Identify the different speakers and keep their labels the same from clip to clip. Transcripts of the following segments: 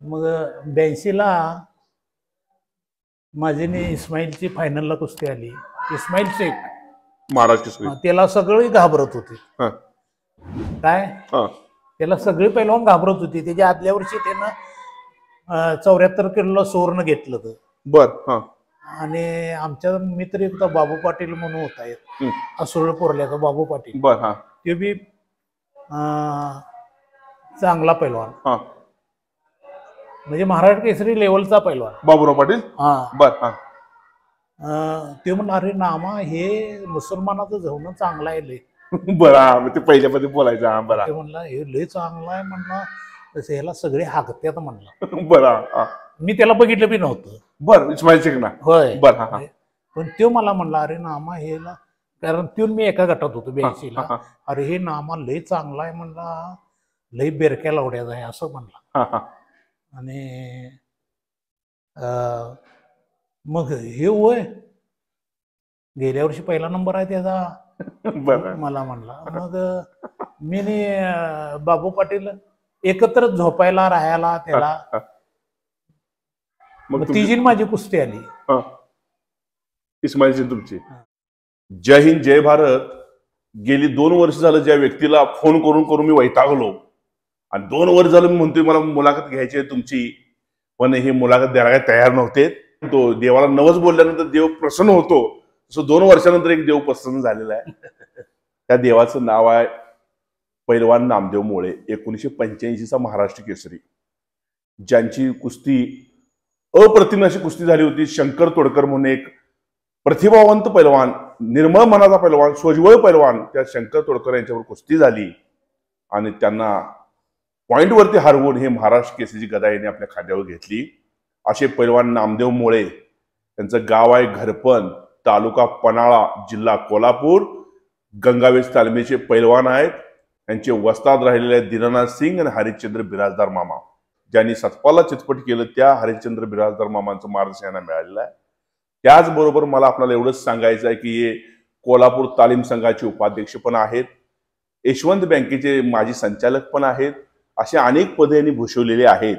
Speaker 1: मग 82ला माझी आणि इस्माईलची फायनलला कुस्ती आली. इस्माईल शेख
Speaker 2: महाराज केसरी
Speaker 1: त्याला सगळे घाबरत होते.
Speaker 2: हा
Speaker 1: काय
Speaker 2: हा
Speaker 1: त्याला सगळे पैलवान घाबरत होते. त्याच्या आदल्या वर्षी त्यानं 74 किलोला सुवर्ण घेतलं होतं.
Speaker 2: बर हा
Speaker 1: आणि आमच्या मित्र एक बाबू पाटील म्हणून होता एक
Speaker 2: हम्म.
Speaker 1: असोळ पोरल्याचा बाबू पाटील.
Speaker 2: बर हा
Speaker 1: ते बी चांगला पैलवान
Speaker 2: हा
Speaker 1: म्हणजे महाराष्ट्र केसरी लेवलचा पैलवान.
Speaker 2: बाबूराव पाटील
Speaker 1: हा
Speaker 2: बर हा
Speaker 1: ते म्हणलं अरे नामा हे मुसलमानाचं जवणं चांगलं आहे लय.
Speaker 2: बरा ते पहिल्यामध्ये बोलायचं हा बरा
Speaker 1: ते म्हणलं हे लय चांगलं आहे म्हणलं तसं ह्याला सगळे हागत्यात म्हणलं.
Speaker 2: बरा हा
Speaker 1: मी त्याला बघितलं बी नव्हतं.
Speaker 2: बर इस्माईल शेख ना
Speaker 1: होय
Speaker 2: बर हा हा
Speaker 1: पण तो मला म्हणला अरे नामा हेला कारण त्यो मी एका गटात होतो
Speaker 2: हा,
Speaker 1: 82ला.
Speaker 2: हा.
Speaker 1: अरे हे नामा लय चांगला आहे म्हणला लय बेरक्या लावड्याचा आहे असं म्हणला.
Speaker 2: हा हा
Speaker 1: आणि मग हे होय गेल्या वर्षी पहिला नंबर आहे त्याचा
Speaker 2: बर
Speaker 1: मला म्हणला. मग मी आणि बाबू पाटील एकत्र झोपायला राहायला त्याला.
Speaker 2: मग
Speaker 1: ती जी माझी कुस्ती आली.
Speaker 2: हा इस्माईल शेख तुमची. जय हिंद जय भारत. गेली 2 वर्ष झालं ज्या व्यक्तीला फोन करून करून मी वैतागलो आणि 2 वर्ष झालं मी म्हणतोय मला मुलाखत घ्यायची आहे तुमची पण ही मुलाखत द्यायला काही तयार नव्हते. तो देवाला नवस बोलल्यानंतर देव प्रसन्न होतो तसं 2 वर्षानंतर एक देव प्रसन्न झालेला आहे. त्या देवाचं नाव आहे पैलवान नामदेव मोळे. 1985चा महाराष्ट्र केसरी ज्यांची कुस्ती अप्रतिम अशी कुस्ती झाली होती. शंकर तोडकर म्हणून एक प्रतिभावंत पैलवान निर्मळ मनाचा पैलवान सोज्वळ पैलवान त्या शंकर तोडकर यांच्यावर कुस्ती झाली आणि त्यांना पॉइंटवरती हरवून हे महाराष्ट्र केसरीची गदा यांनी आपल्या खांद्यावर घेतली. असे पैलवान नामदेव मोळे त्यांचं गाव आहे घरपण तालुका पन्हाळा जिल्हा कोल्हापूर. गंगावेश तालमीचे पैलवान आहेत. यांचे वस्ताद राहिलेले आहेत दीनानाथ सिंग आणि हरिश्चंद्र बिराजदार मामा. ज्यांनी सतपाला चितपट केलं त्या हरिश्चंद्र बिराजदार मामांचं मार्गदर्शन यांना मिळालेलं आहे. त्याचबरोबर मला आपल्याला एवढंच सांगायचं आहे की हे कोल्हापूर तालीम संघाचे उपाध्यक्ष पण आहेत. यशवंत बँकेचे माजी संचालक पण आहेत. असे अनेक पदे यांनी भूषवलेली आहेत.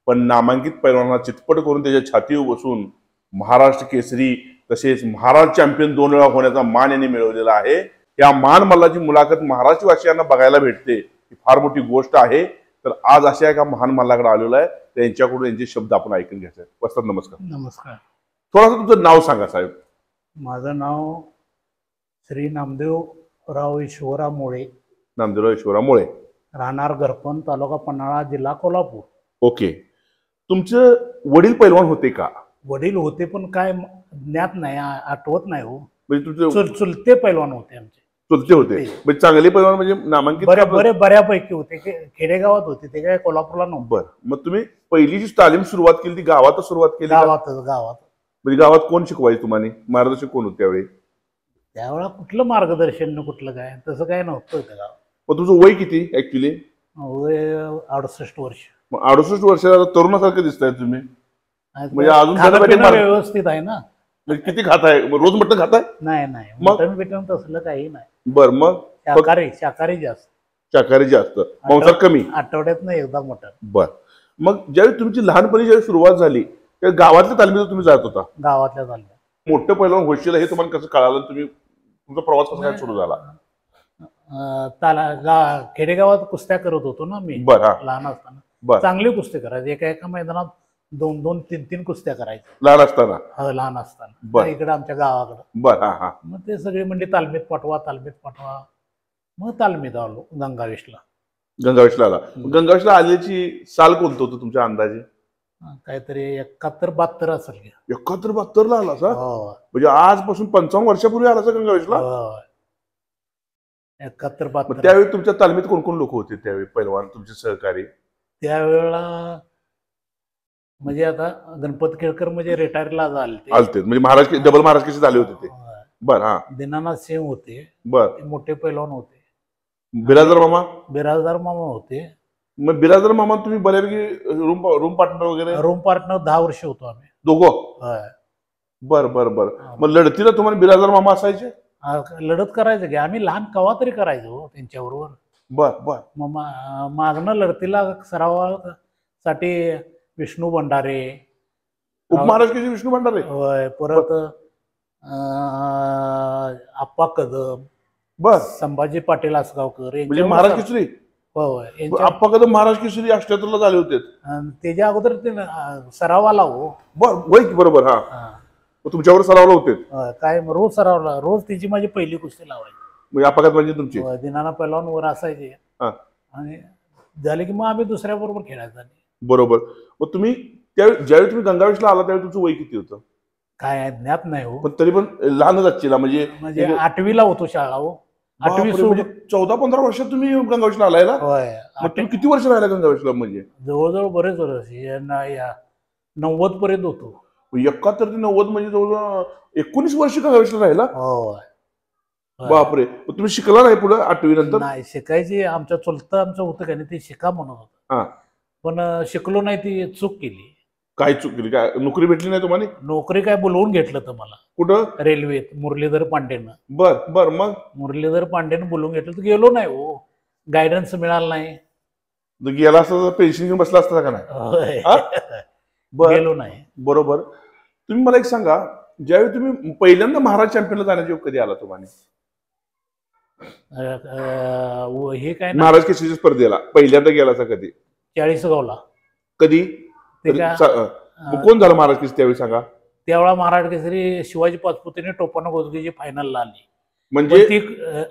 Speaker 2: पण नामांकित पैलवानांना चितपट करून त्याच्या छातीवर बसून महाराष्ट्र केसरी तसेच महाराष्ट्र चॅम्पियन 2 वेळा होण्याचा मान यांनी मिळवलेला आहे. या मान मल्लाची मुलाखत महाराष्ट्रवासियांना बघायला भेटते ही फार मोठी गोष्ट आहे. तर आज अशा एका महान मल्लाकडे आलेलो आहे त्यांच्याकडून यांचे शब्द आपण ऐकून घ्यायचे. वस्ताद नमस्कार.
Speaker 1: नमस्कार.
Speaker 2: थोडंसं तुमचं नाव सांगा साहेब.
Speaker 1: माझं नाव श्री नामदेवराव ईश्वरा मोळे.
Speaker 2: नामदेवराव ईश्वरा मोळे.
Speaker 1: राहणार घरपण तालुका पन्हाळा जिल्हा कोल्हापूर.
Speaker 2: ओके. तुमचं वडील पैलवान होते का?
Speaker 1: वडील होते पण काय ज्ञात नाही आठवत नाही हो.
Speaker 2: म्हणजे तुमचे
Speaker 1: चुलते पैलवान होते आमचे.
Speaker 2: चुलते होते म्हणजे चांगले पैलवान म्हणजे नामांकित
Speaker 1: बऱ्यापैकी होते. खेडेगावात होते ते काय कोल्हापूरला नव्हतं.
Speaker 2: बरं मग तुम्ही पहिली जी तालीम सुरुवात केली ती गावातच सुरुवात केली?
Speaker 1: गावात.
Speaker 2: म्हणजे गावात कोण शिकवायचे तुम्हाला? मार्गदर्शक कोण होते त्यावेळी?
Speaker 1: त्यावेळेला कुठलं मार्गदर्शन कुठलं काय तसं काय नव्हतं त्या गावात.
Speaker 2: मग तुझं वय किती ऍक्च्युली?
Speaker 1: वय 68 वर्ष.
Speaker 2: मग 68 वर्षाला तरुणासारखं दिसताय तुम्ही. म्हणजे अजून
Speaker 1: व्यवस्थित आहे ना.
Speaker 2: किती खाताय? रोज मटण खाताय?
Speaker 1: नाही मटण बिटन तसलं काही नाही.
Speaker 2: बर मग
Speaker 1: शाकाहारी जास्त.
Speaker 2: शाकाहारी जास्त मांसाहार कमी.
Speaker 1: आठवड्यात एकदा मटण.
Speaker 2: बर मग ज्यावेळी तुमची लहानपणी ज्यावेळी सुरुवात झाली त्या गावातल्या तालमीत तुम्ही जात होता?
Speaker 1: गावातल्या तालमीत.
Speaker 2: मोठं पैलवान होशील हे तुम्हाला कसं कळालं? तुम्ही तुमचा प्रवास कसा काय सुरू झाला?
Speaker 1: खेडेगावात कुस्त्या करत होतो ना मी लहान असताना. चांगली कुस्ती करायची. एका मैदानात 2-2, 3-3 कुस्त्या करायच्या लहान असताना इकडे आमच्या गावाकडं.
Speaker 2: बर
Speaker 1: मग ते सगळे म्हणजे तालमीत पाठवा. मग तालमीत आलो गंगावेशला.
Speaker 2: आला. गंगावेशला आल्याची साल कोणतं होतं तुमच्या अंदाजे?
Speaker 1: काहीतरी 71-72 असेल.
Speaker 2: 71-72 ला आला सर? म्हणजे आजपासून 55 वर्षापूर्वी आला सर गंगावेशला?
Speaker 1: 71-72.
Speaker 2: त्यावेळी तुमच्या तालमीत कोण कोण लोक होते त्यावेळी पैलवान तुमचे सहकारी?
Speaker 1: त्यावेळेला म्हणजे आता गणपत केळकर म्हणजे रिटायरला झाले
Speaker 2: म्हणजे महाराज डबल महाराज झाले होते ते. बर हा.
Speaker 1: दीनानाथ सिंग होते.
Speaker 2: बर
Speaker 1: मोठे पैलवान होते.
Speaker 2: बिराजदार मामा
Speaker 1: होते.
Speaker 2: मग बिराजदार मामा तुम्ही बऱ्यापैकी रूम पार्टनर वगैरे?
Speaker 1: रूम पार्टनर 10 वर्ष होतो आम्ही
Speaker 2: दोघं. बर मग लढतीला तुम्हाला बिराजदार मामा असायचे?
Speaker 1: लढत करायचं की आम्ही लहान कवा तरी करायचो त्यांच्याबरोबर.
Speaker 2: बर
Speaker 1: मग मागणं लढतीला सरावासाठी विष्णू भंडारे,
Speaker 2: उपमहाराष्ट्राचे विष्णू भंडारे,
Speaker 1: होय, परत आप्पा कदम,
Speaker 2: बर,
Speaker 1: संभाजी पाटील आसगावकर,
Speaker 2: म्हणजे महाराज केसरी.
Speaker 1: होय,
Speaker 2: आप्पा कदम महाराज केसरी 78 झाले होते.
Speaker 1: त्याच्या अगोदर ते सरावाला हो.
Speaker 2: बरोबर. हा, तुमच्यावर सरावला होते
Speaker 1: काय रोज सरावला, रोज तिची माझी पहिली कुस्ती लावायची.
Speaker 2: म्हणजे अपघात म्हणजे तुमची
Speaker 1: दिनाना पहिलवान वर असायचे आणि झाले की मग आम्ही दुसऱ्या बरोबर खेळायचं.
Speaker 2: बरोबर. मग तुम्ही ज्यावेळी तुम्ही गंगावेशला आला त्यावेळी तुमचं वय किती होतं?
Speaker 1: काय ज्ञात नाही हो,
Speaker 2: पण तरी पण लहानच असतील. म्हणजे
Speaker 1: 8वीला होतो शाळा हो. 8वी
Speaker 2: म्हणजे 14-15 वर्षात तुम्ही गंगावेशला आलाय ना? मग तुम्ही किती वर्ष राहिला गंगावेशला? म्हणजे
Speaker 1: जवळजवळ बरेच वर्ष, 90 पर्यंत होतो.
Speaker 2: 71 ते 90 म्हणजे जवळजवळ 19 वर्ष गंगावेशला राहिला. बापरे. तुम्ही शिकला नाही पुढे 8वी नंतर?
Speaker 1: नाही, शिकायची आमच्या चुलतं आमचं होतं का नाही, ते शिका म्हणत होतं, पण शिकलो नाही. ती चूक केली.
Speaker 2: काय चूक केली? काय नोकरी भेटली नाही तुम्हाला?
Speaker 1: नोकरी काय बोलवून घेतलं तर मला. कुठं? रेल्वेत, मुरलीधर पांडेनं.
Speaker 2: बर. मग
Speaker 1: मुरलीधर पांडेनं बोलवून घेतलं तर गेलो नाही हो, गायडन्स मिळाला नाही.
Speaker 2: गेला असं पेन्शन घेऊन बसला असता का नाही?
Speaker 1: गेलो नाही.
Speaker 2: बरोबर. तुम्ही मला एक सांगा, ज्यावेळी तुम्ही पहिल्यांदा महाराज चॅम्पियनला जाण्याच्या योग कधी आला तुम्हाला?
Speaker 1: हे काय
Speaker 2: महाराज केसरीच्या स्पर्धेला पहिल्यांदा गेलाचा कधी?
Speaker 1: 40गावला.
Speaker 2: कधी? कोण झालं महाराज केसरी त्यावेळी सांगा?
Speaker 1: त्यावेळा महाराज केसरी शिवाजी पाचपुतेने टोपाना गोजगीची फायनलला आली,
Speaker 2: म्हणजे
Speaker 1: ती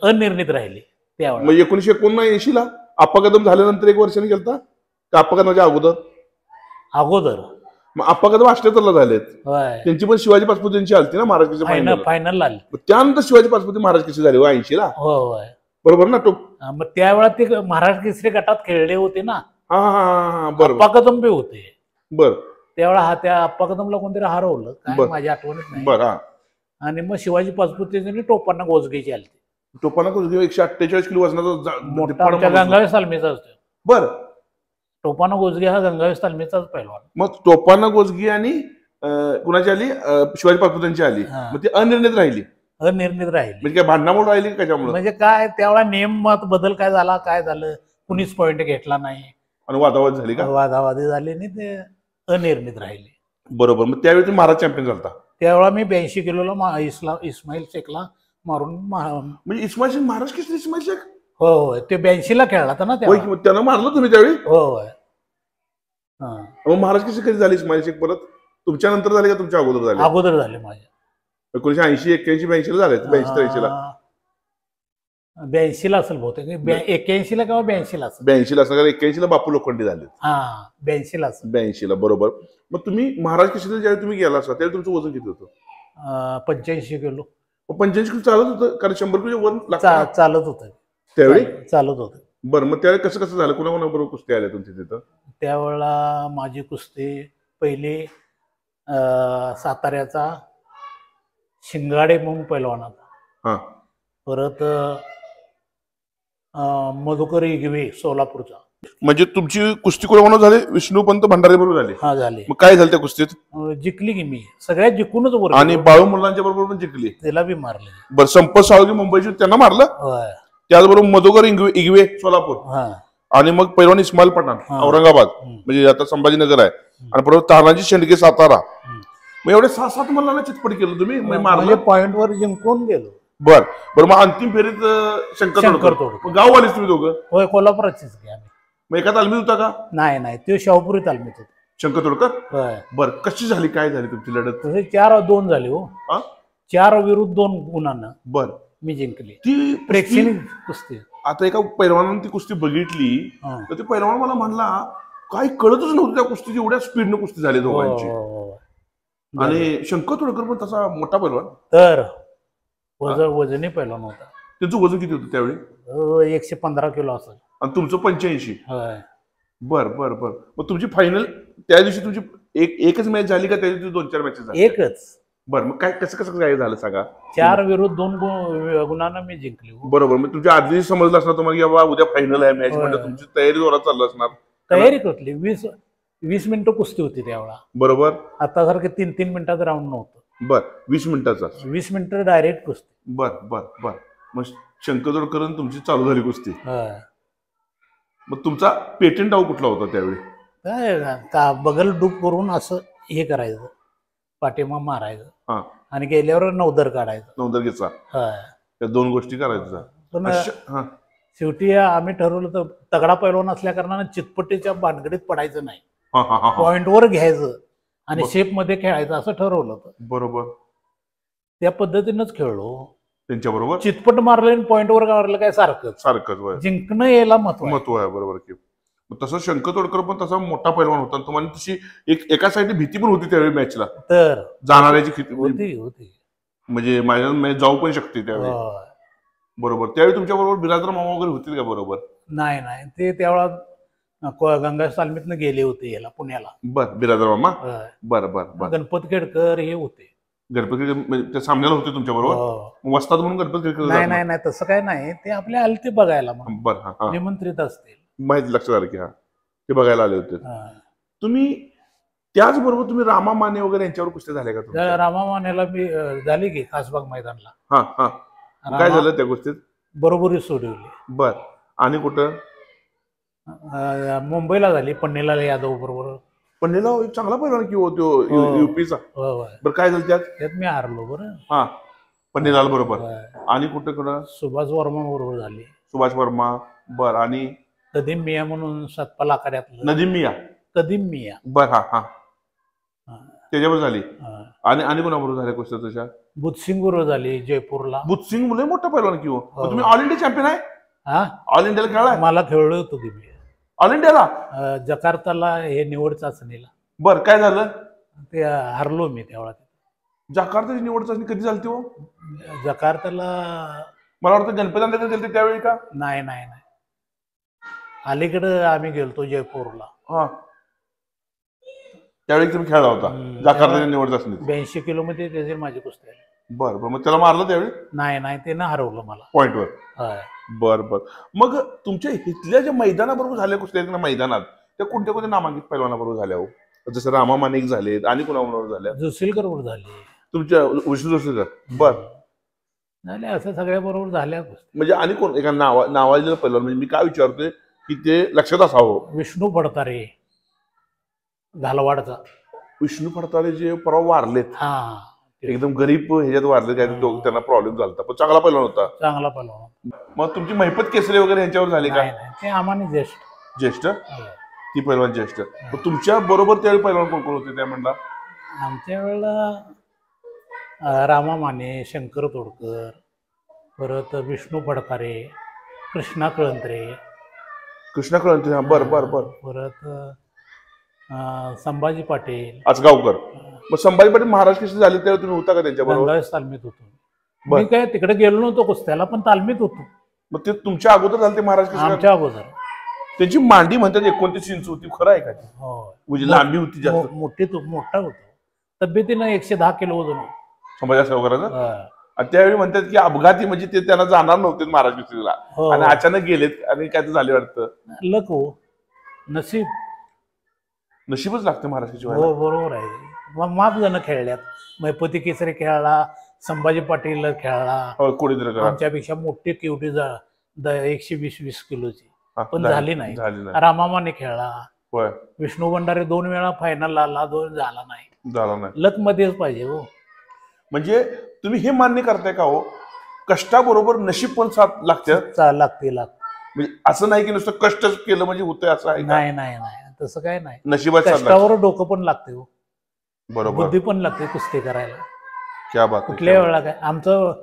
Speaker 1: अनिर्णित राहिली त्यावेळा.
Speaker 2: 1979 ला आप्पा कदम झाल्यानंतर 1 वर्षाने गेलता का आप्पा कदमाच्या अगोदर? मग आप्पा कदम 78 ला झालेत. त्यांची पण शिवाजी पाचपुतेंची आलती ना महाराज केसरी
Speaker 1: फायनल आली.
Speaker 2: त्यानंतर शिवाजी पाचपुते महाराज केसरी झाले 80 ला. बरोबर ना?
Speaker 1: मग त्यावेळा ते महाराज केसरी गटात खेळले होते ना.
Speaker 2: बरोबर.
Speaker 1: आप्पा कदम बी होते.
Speaker 2: बर.
Speaker 1: त्यावेळा त्या आप्पा कदमला कोणतरी हरवलं काय माझ्या आठवणीत नाही.
Speaker 2: बरं.
Speaker 1: आणि मग शिवाजी पाचपुते टोपाना गोजगेची आली.
Speaker 2: टोपाना गोजगे 148 किलो वजनाचा
Speaker 1: मोठा गंगावेश तालमीचा असतो.
Speaker 2: बर.
Speaker 1: टोपाना गोजगे हा गंगावेश तालमीचाच पहिलवान.
Speaker 2: मग टोपाना गोजगी आणि कुणाची आली? शिवाजी पाचपुतेंची आली. मग ती अनिर्णित राहिली. म्हणजे काय भांडणामुळे राहिली कशामुळे?
Speaker 1: म्हणजे काय त्यावेळा नियमात बदल काय झालं, कुणीच पॉइंट घेतला नाही
Speaker 2: आणि वादावादी झाली का?
Speaker 1: वादावादी झाली आणि ते अनिर्णित राहिले.
Speaker 2: बरोबर. मग त्यावेळी तुम्ही महाराज चॅम्पियन झालता.
Speaker 1: त्यावेळा मी 82 किलोला इस्माईल शेखला मारून.
Speaker 2: म्हणजे इस्माईल शेख महाराज केसरी? इस्माईल शेख?
Speaker 1: हो, ते 82 ला खेळला होता ना तेव्हा.
Speaker 2: त्यानं मारलं तुम्ही त्यावेळी?
Speaker 1: होय.
Speaker 2: मग महाराज केसरी कधी झाली इस्माईल शेख? परत तुमच्या नंतर झाले का तुमच्या अगोदर झाले?
Speaker 1: अगोदर झाले माझ्या.
Speaker 2: 1980, 81, 82 ला झाले. 82-83 ला.
Speaker 1: 82 ला असेल बहुतेक. 81 ला किंवा 82 ला असेल.
Speaker 2: 82 ला असेल, 81 ला बापू लोखंडे झाले.
Speaker 1: 82 ला असेल.
Speaker 2: 82 ला. बरोबर. मग तुम्ही महाराज केसरीला ज्यावेळी तुम्ही गेला असता त्यावेळी तुमचं वजन किती होतं?
Speaker 1: 85 किलो.
Speaker 2: 85 किलो चालत होतं? कारण 100 किलो वन
Speaker 1: चालत होतं
Speaker 2: त्यावेळी.
Speaker 1: चालत होतं.
Speaker 2: बरं. मग त्यावेळी कसं झालं? कोणाबरोबर कुस्ती आल्या तुमच्या तिथं?
Speaker 1: त्यावेळेला माझी कुस्ती पहिली साताऱ्याचा शिंगाडे म्हणून पहिलवान होता. परत मधुकर इगवे सोलापूरचा.
Speaker 2: म्हणजे तुमची कुस्ती कोणाबरोबर झाली? विष्णूपंत भंडारे बरोबर झाली?
Speaker 1: झाली.
Speaker 2: मग काय झालं त्या कुस्तीत?
Speaker 1: जिंकली की मी, सगळ्यात जिंकूनच वर.
Speaker 2: आणि बाळू मुलांच्या बरोबर पण जिंकली?
Speaker 1: त्याला बी मारले.
Speaker 2: बरं. संपत साळुंखे मुंबईची त्यांना मारलं? त्याचबरोबर मधुकर इगवे सोलापूर आणि मग पैलवान इस्माईल पठाण औरंगाबाद, म्हणजे आता संभाजीनगर आहे, आणि परत तानाजी शेंडके सातारा. मग एवढे 6-7 मल्लांना चितपट केलं तुम्ही? मारले
Speaker 1: पॉइंट वर जिंकून गेलो.
Speaker 2: बरं. मग अंतिम फेरीत शंकर गाववालीच तुम्ही दोघं?
Speaker 1: होय, कोल्हापुराचीच की आम्ही.
Speaker 2: मग एका तालमीत होता का?
Speaker 1: नाही, तो शाहपुरी तालमीत होता.
Speaker 2: शंकर तोडकर? बरं. कशी झाली, काय झाली तुमची लढत?
Speaker 1: 4-2 झाली हो. 4 विरुद्ध 2 गुणांना.
Speaker 2: बरं.
Speaker 1: मी जिंकली.
Speaker 2: ती
Speaker 1: प्रेक्षणीय कुस्ती.
Speaker 2: आता एका पैलवानाने ती कुस्ती बघितली तर ते पैलवान मला म्हणला काही कळतच नव्हतं त्या कुस्तीची, एवढ्या स्पीडनं कुस्ती झाली दोघांची. आणि शंकर तोडकर पण तसा मोठा पैलवान, तर वजनी पैलवान होता. त्यांचं वजन किती होतं त्यावेळी? 115 किलो असेल. आणि तुमचं 85? बर. मग तुमची फायनल त्या दिवशी तुमची एकच मॅच झाली का त्या दिवशी 2-4 मॅचेस झाल्या?
Speaker 1: एकच.
Speaker 2: बरं. मग काय कसं काय झालं सांगा?
Speaker 1: 4 विरुद्ध 2 गुणांना मी जिंकली.
Speaker 2: बरोबर. मग तुमच्या आधी समजलं असणार तुम्हाला की बाबा उद्या फायनल आहे मॅच, म्हणजे तुमची तयारी जोरात चालू असणार.
Speaker 1: तयारी कुठली? 20 मिनिटं कुस्ती होती त्यावेळा.
Speaker 2: बरोबर.
Speaker 1: आता सारखं 3-3 मिनिटाचं राऊंड नव्हतं.
Speaker 2: बर. 20 मिनिटाचा? 20
Speaker 1: मिनिटं डायरेक्ट कुस्ती.
Speaker 2: बर. मग शंकर तोडकर तुमची चालू झाली कुस्ती. मग तुमचा पेटंट डाव कुठला होता त्यावेळी?
Speaker 1: काय का बगल डूब करून असं हे करायचं, पाठीमा मारायचं आणि गेल्यावर नवदर काढायचं.
Speaker 2: नवदर्गीचा त्या दोन गोष्टी करायच्या.
Speaker 1: पण शेवटी आम्ही ठरवलं तर तगडा पैलवान असल्या कारणाने चितपट्टीच्या भानगडीत पडायचं नाही, पॉइंटवर घ्यायचं आणि शेप मध्ये खेळायचं असं ठरवलं होतं.
Speaker 2: बरोबर.
Speaker 1: त्या पद्धतीनंच खेळलो
Speaker 2: त्यांच्याबरोबर.
Speaker 1: चितपट मारलं पॉइंटवर मारलं काय
Speaker 2: सारखंच
Speaker 1: जिंकणं यायला महत्व
Speaker 2: आहे. बरोबर की. तसं शंकर तोडकर पण तसा मोठा पैलवान होता. तुम्हाला तशी एका साईडने भीती पण होती त्यावेळी मॅचला, तर जाणाऱ्याची
Speaker 1: होती
Speaker 2: म्हणजे माझ्या जाऊ पण शकते त्यावेळी. बरोबर. त्यावेळी तुमच्या बरोबर बिराजदार मामा वगैरे होतील का? बरोबर.
Speaker 1: नाही ते त्यावेळा गंगा तालमीतनं गेले होते याला पुण्याला.
Speaker 2: बर. बिराजदार मामा. बरं.
Speaker 1: गणपत खेडकर हे होते.
Speaker 2: गणपती त्या सामन्याला होते तुमच्या बरोबर वस्ताद म्हणून गणपती खेडकर?
Speaker 1: नाही तसं काय नाही, ते आपल्या आले ते बघायला निमंत्रित असतील.
Speaker 2: माहिती लक्षात आलं की ते बघायला आले होते. तुम्ही त्याचबरोबर तुम्ही रामा माने वगैरे यांच्यावर कुस्त्या झाल्या का?
Speaker 1: रामा मानेला मी झाली की खासबाग मैदानला.
Speaker 2: काय झालं त्या गोष्टीत?
Speaker 1: बरोबरी सोडवली.
Speaker 2: बर. आणि कुठं?
Speaker 1: मुंबईला झाली पन्नीलाल यादव बरोबर.
Speaker 2: पन्नीला चांगला पैलवान की होतो युपीचा. बरं. काय झालं त्यात?
Speaker 1: मी हारलो. बरं.
Speaker 2: पन्नीलाल बरोबर. आणि कुठं?
Speaker 1: सुभाष वर्मा बरोबर झाली.
Speaker 2: सुभाष वर्मा. बर. आणि
Speaker 1: कदीम मिया म्हणून सतपाल आखाड्यातलं.
Speaker 2: नदीम मिया.
Speaker 1: कदीम मिया.
Speaker 2: बर. त्याच्यावर झाली. आणि कोणाबरोबर झाल्या कुस्त्या तुझ्या?
Speaker 1: बुधसिंग बरोबर झाली जयपूरला.
Speaker 2: बुधसिंग मुले मोठा पैलवान की हो. तुम्ही ऑल इंडिया चॅम्पियन आहे? ऑल इंडियाला खेळलाय?
Speaker 1: मला खेळलो होतो की मी
Speaker 2: ऑल इंडियाला.
Speaker 1: जकार्ताला हे निवड चाचणीला.
Speaker 2: बर. काय झालं?
Speaker 1: ते हारलो मी तेव्हा.
Speaker 2: जकार्ताची निवड चाचणी कधी झाली हो?
Speaker 1: जकार्ताला
Speaker 2: मला वाटतं गणपती आणले गेले त्यावेळी का?
Speaker 1: नाही अलीकडे आम्ही गेलतो जयपूरला. त्यावेळी तुम्ही खेळला होता जकार्ताची निवड चाचणी? 82 किलोमध्ये त्याची माझी कुस्ती आहे.
Speaker 2: बरं. मग त्याला मारलं त्यावेळी?
Speaker 1: नाही त्यानं हरवलं मला
Speaker 2: पॉइंटवर. बर. मग तुमच्या इथल्या ज्या मैदानाबरोबर झाल्या कुस्त्या ना मैदानात, त्या कोणत्या नामांकित पैलवानाबरोबर झाल्या हो? जसं रामा मानिक झालेत. आणि कोणाबरोबर झाल्या?
Speaker 1: जोशीलकर बरोबर झाले.
Speaker 2: तुमच्या विष्णू जोशीलकर. बर.
Speaker 1: झाले असं सगळ्या बरोबर झाल्या कुस्त्या.
Speaker 2: म्हणजे आणि कोण एका नावाजलेलं पैलवान? म्हणजे मी काय विचारतोय की ते लक्षात असावं.
Speaker 1: विष्णू फडतारे घालवाडचा.
Speaker 2: विष्णू फडतारे जे परवा वारलेत, एकदम गरीब ह्याच्यात वारले, काय त्यांना प्रॉब्लेम झाला, पण चांगला पैलवान होता. चांगला पैलवान. मग तुमची महिपत केसरे वगैरे यांच्यावर झाली का?
Speaker 1: ते आम्हाला ज्येष्ठ
Speaker 2: ती पैलवान ज्येष्ठ. तुमच्या बरोबर त्यावेळी पैलवान कोण कोण होते त्या म्हणला?
Speaker 1: आमच्या वेळेला रामा माने, शंकर तोडकर, परत विष्णू फडतारे, कृष्णा कळंत्रे.
Speaker 2: बर.
Speaker 1: परत संभाजी पाटील
Speaker 2: आजगावकर. मग संभाजी पाटील महाराज केसरी झाले तेव्हा तुम्ही होता का त्यांच्या बरोबर?
Speaker 1: तालमीत होतो मी. काय तिकडे गेलो नव्हतो कुस्त्याला, पण तालमीत होतो.
Speaker 2: मग ते तुमच्या अगोदर झाले ते महाराज केसरी?
Speaker 1: आमच्या अगोदर.
Speaker 2: त्यांची मांडी म्हणतात 29 इंच होती, खरं आहे का? म्हणजे लांबी होती जास्त,
Speaker 1: मोठा होतो. तब्येतीनं 110 किलो वजन होतं
Speaker 2: संभाजी वगैरे. त्यावेळी म्हणतात की अपघाती म्हणजे ते त्यांना जाणार नव्हते महाराज केसरीला आणि अचानक गेलेत आणि काय झाले वाटतं.
Speaker 1: लक हो,
Speaker 2: नशीबच लागते महाराज केसरी.
Speaker 1: बरोबर आहे. माप जण खेळल्यात. मैपती केसरी खेळला, संभाजी पाटील खेळला,
Speaker 2: कोणीतरी
Speaker 1: आमच्यापेक्षा मोठी केवटी 120 किलोची, पण झाली नाही. रामामाने खेळला. विष्णू भंडारे 2 वेळा फायनल आला, 2 झाला नाही. लक मध्येच पाहिजे हो.
Speaker 2: म्हणजे तुम्ही हे मान्य करताय का हो, कष्टाबरोबर नशीब पण साथ लागते? म्हणजे असं नाही की नुसतं कष्टच केलं म्हणजे होतंय असं आहे? नाही
Speaker 1: तसं काय नाही.
Speaker 2: नशिबात
Speaker 1: कष्टावर डोकं पण लागते हो.
Speaker 2: बरोबर.
Speaker 1: बुद्धी पण लागते कुस्ती करायला.
Speaker 2: क्या बात.
Speaker 1: कुठल्या वेळा काय आमचं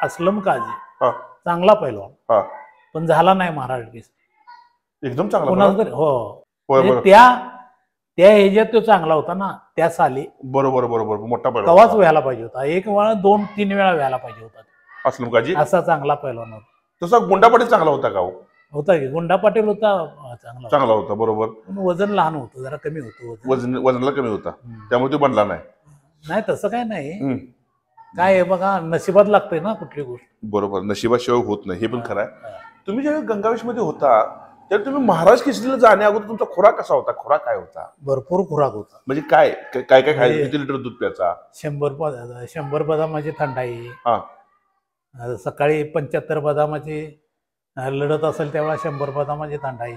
Speaker 1: असलम काजी चांगला पैलवान, पण झाला नाही महाराज केसरी.
Speaker 2: एकदम चांगला.
Speaker 1: हो. त्या ह्याच्यात तो चांगला होता ना त्या साली.
Speaker 2: बरोबर. मोठा पैलवान
Speaker 1: तवाच व्हायला पाहिजे होता. 1 वेळा 2-3 वेळा व्हायला पाहिजे होता
Speaker 2: असलम काजी.
Speaker 1: असा चांगला पैलवान होता.
Speaker 2: तसा गुंडा पाटील चांगला होता का?
Speaker 1: होता की गुंडा पाटील होता,
Speaker 2: चांगला होता. बरोबर.
Speaker 1: वजन लहान होतं, जरा कमी होतं
Speaker 2: वजनला कमी होता, त्यामुळे तो बनला नाही.
Speaker 1: तसं काय नाही. काय आहे बघा, नशिबात लागतंय ना कुठली गोष्ट.
Speaker 2: बरोबर. नशिबाशिवाय होत नाही, हे पण खरं आहे. तुम्ही ज्यावेळी गंगावेश मध्ये होता त्यावेळी तुम्ही महाराज केसरीला जाण्या अगोदर तुमचा खुराक कसा होता? खुराक काय होता?
Speaker 1: भरपूर खुराक होता.
Speaker 2: म्हणजे काय काय काय खायचं? किती लिटर दूध प्यायचा?
Speaker 1: 100 बदामाची थंडाई. सकाळी 75 बदामाची लढत असेल तेव्हा 100 बदामाची तांडाई,